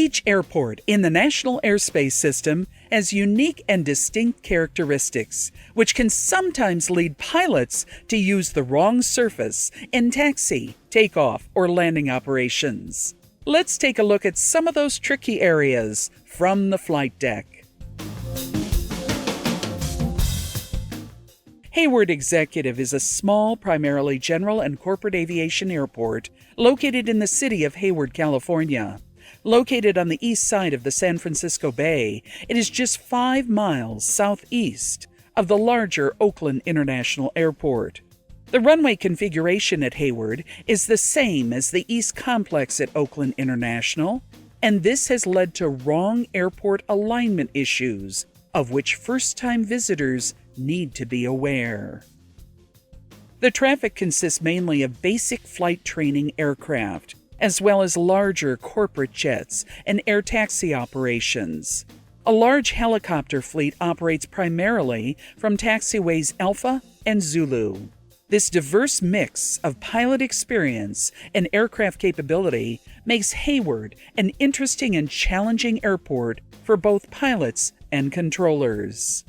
Each airport in the National Airspace System has unique and distinct characteristics, which can sometimes lead pilots to use the wrong surface in taxi, takeoff, or landing operations. Let's take a look at some of those tricky areas from the flight deck. Hayward Executive is a small, primarily general and corporate aviation airport located in the city of Hayward, California. Located on the east side of the San Francisco Bay, it is just 5 miles southeast of the larger Oakland International Airport. The runway configuration at Hayward is the same as the East Complex at Oakland International, and this has led to wrong airport alignment issues, of which first-time visitors need to be aware. The traffic consists mainly of basic flight training aircraft, as well as larger corporate jets and air taxi operations. A large helicopter fleet operates primarily from Taxiways Alpha and Zulu. This diverse mix of pilot experience and aircraft capability makes Hayward an interesting and challenging airport for both pilots and controllers.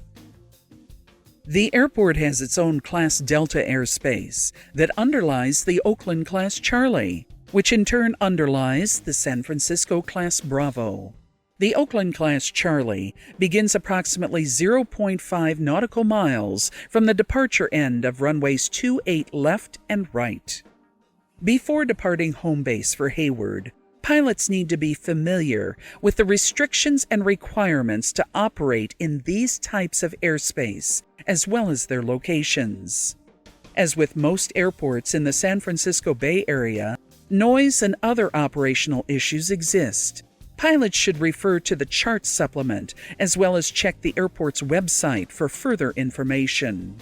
The airport has its own Class Delta airspace that underlies the Oakland Class Charlie, which in turn underlies the San Francisco Class Bravo. The Oakland Class Charlie begins approximately 0.5 nautical miles from the departure end of runways 28 left and right. Before departing home base for Hayward, pilots need to be familiar with the restrictions and requirements to operate in these types of airspace, as well as their locations. As with most airports in the San Francisco Bay Area, noise and other operational issues exist. Pilots should refer to the chart supplement, as well as check the airport's website for further information.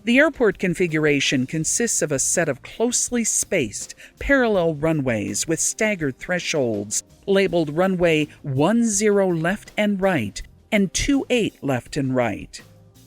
The airport configuration consists of a set of closely spaced, parallel runways with staggered thresholds labeled runway 10 left and right and 28 left and right.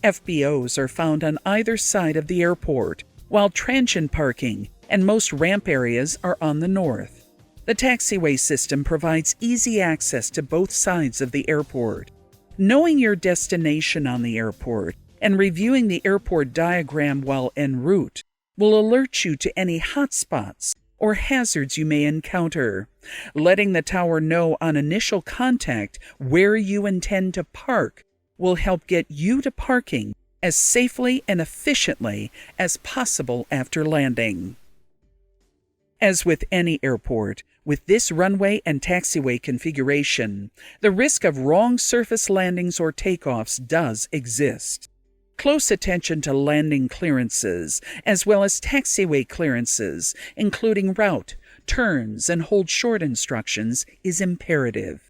FBOs are found on either side of the airport, while transient parking and most ramp areas are on the north. The taxiway system provides easy access to both sides of the airport. Knowing your destination on the airport and reviewing the airport diagram while en route will alert you to any hotspots or hazards you may encounter. Letting the tower know on initial contact where you intend to park will help get you to parking as safely and efficiently as possible after landing. As with any airport, with this runway and taxiway configuration, the risk of wrong surface landings or takeoffs does exist. Close attention to landing clearances, as well as taxiway clearances, including route, turns, and hold short instructions, is imperative.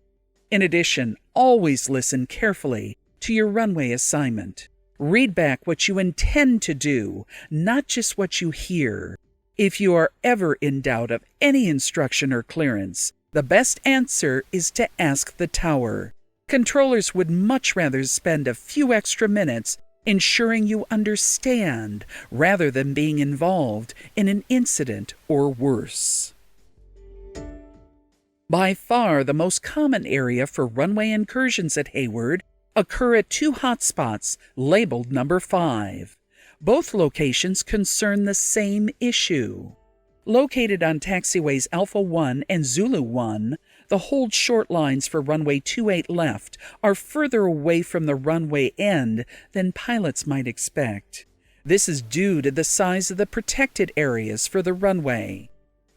In addition, always listen carefully to your runway assignment. Read back what you intend to do, not just what you hear. If you are ever in doubt of any instruction or clearance, the best answer is to ask the tower. Controllers would much rather spend a few extra minutes ensuring you understand rather than being involved in an incident or worse. By far the most common area for runway incursions at Hayward occur at 2 hotspots labeled number 5. Both locations concern the same issue. Located on Taxiways Alpha1 and Zulu1, the hold short lines for runway 28 left are further away from the runway end than pilots might expect. This is due to the size of the protected areas for the runway.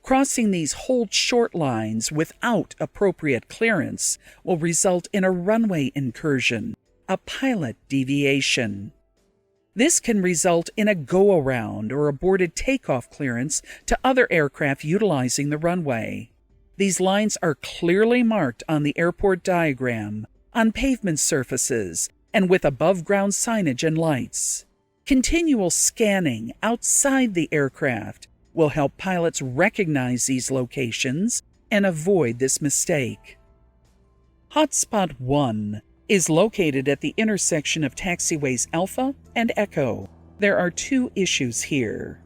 Crossing these hold short lines without appropriate clearance will result in a runway incursion, a pilot deviation. This can result in a go-around or aborted takeoff clearance to other aircraft utilizing the runway. These lines are clearly marked on the airport diagram, on pavement surfaces, and with above-ground signage and lights. Continual scanning outside the aircraft will help pilots recognize these locations and avoid this mistake. Hotspot 1 is located at the intersection of Taxiways Alpha and Echo. There are 2 issues here.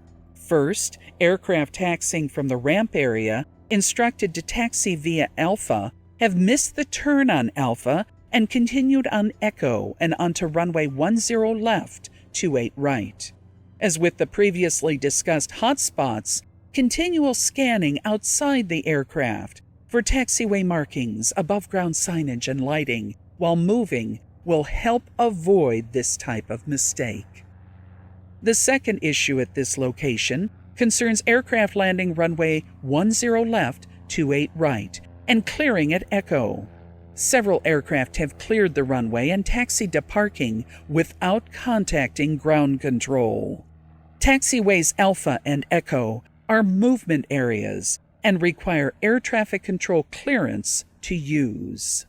First, aircraft taxiing from the ramp area instructed to taxi via Alpha have missed the turn on Alpha and continued on Echo and onto runway 10 left, 28 right. As with the previously discussed hotspots, continual scanning outside the aircraft for taxiway markings, above-ground signage, and lighting while moving will help avoid this type of mistake. The second issue at this location concerns aircraft landing runway 10 left, 28 right, and clearing at Echo. Several aircraft have cleared the runway and taxied to parking without contacting ground control. Taxiways Alpha and Echo are movement areas and require air traffic control clearance to use.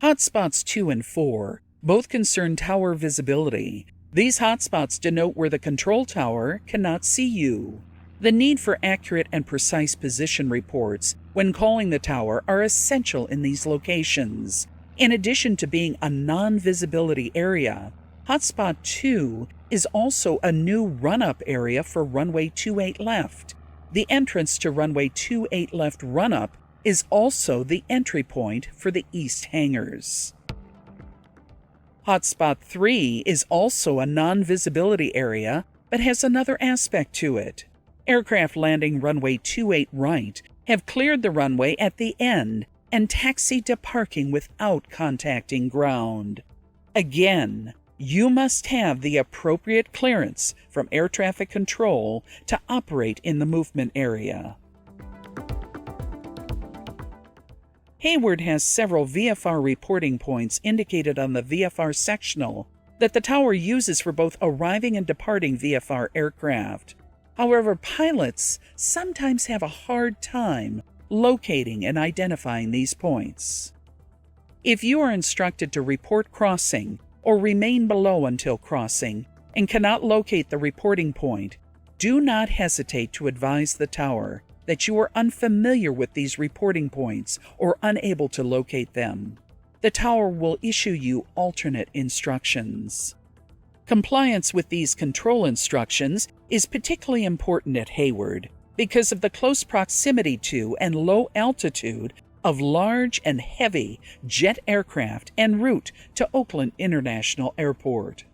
Hotspots 2 and 4 both concern tower visibility. These hotspots denote where the control tower cannot see you. The need for accurate and precise position reports when calling the tower are essential in these locations. In addition to being a non-visibility area, Hotspot 2 is also a new run-up area for runway 28 left. The entrance to runway 28 left run-up is also the entry point for the east hangars. Hotspot 3 is also a non-visibility area, but has another aspect to it. Aircraft landing runway 28 right have cleared the runway at the end and taxied to parking without contacting ground. Again, you must have the appropriate clearance from air traffic control to operate in the movement area. Hayward has several VFR reporting points indicated on the VFR sectional that the tower uses for both arriving and departing VFR aircraft. However, pilots sometimes have a hard time locating and identifying these points. If you are instructed to report crossing or remain below until crossing and cannot locate the reporting point, do not hesitate to advise the tower that you are unfamiliar with these reporting points or unable to locate them. The tower will issue you alternate instructions. Compliance with these control instructions is particularly important at Hayward because of the close proximity to and low altitude of large and heavy jet aircraft en route to Oakland International Airport.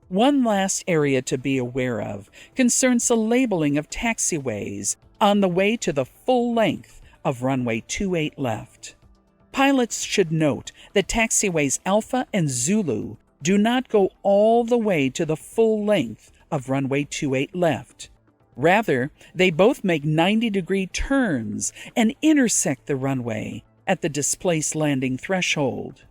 One last area to be aware of concerns the labeling of taxiways on the way to the full length of runway 28 left. Pilots should note that taxiways Alpha and Zulu do not go all the way to the full length of runway 28 left. Rather, they both make 90-degree turns and intersect the runway at the displaced landing threshold.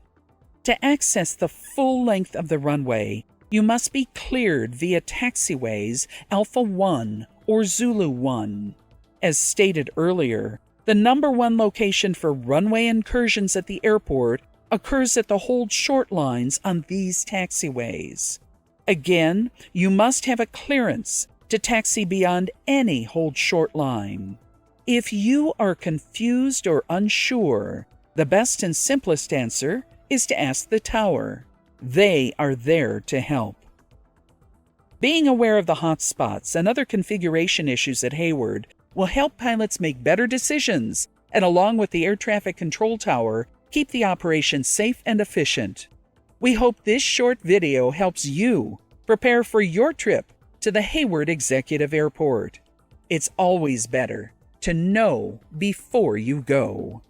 To access the full length of the runway, you must be cleared via taxiways Alpha1 or Zulu1. As stated earlier, the number one location for runway incursions at the airport occurs at the hold short lines on these taxiways. Again, you must have a clearance to taxi beyond any hold short line. If you are confused or unsure, the best and simplest answer is to ask the tower. They are there to help. Being aware of the hotspots and other configuration issues at Hayward will help pilots make better decisions and, along with the air traffic control tower, keep the operation safe and efficient. We hope this short video helps you prepare for your trip to the Hayward Executive Airport. It's always better to know before you go.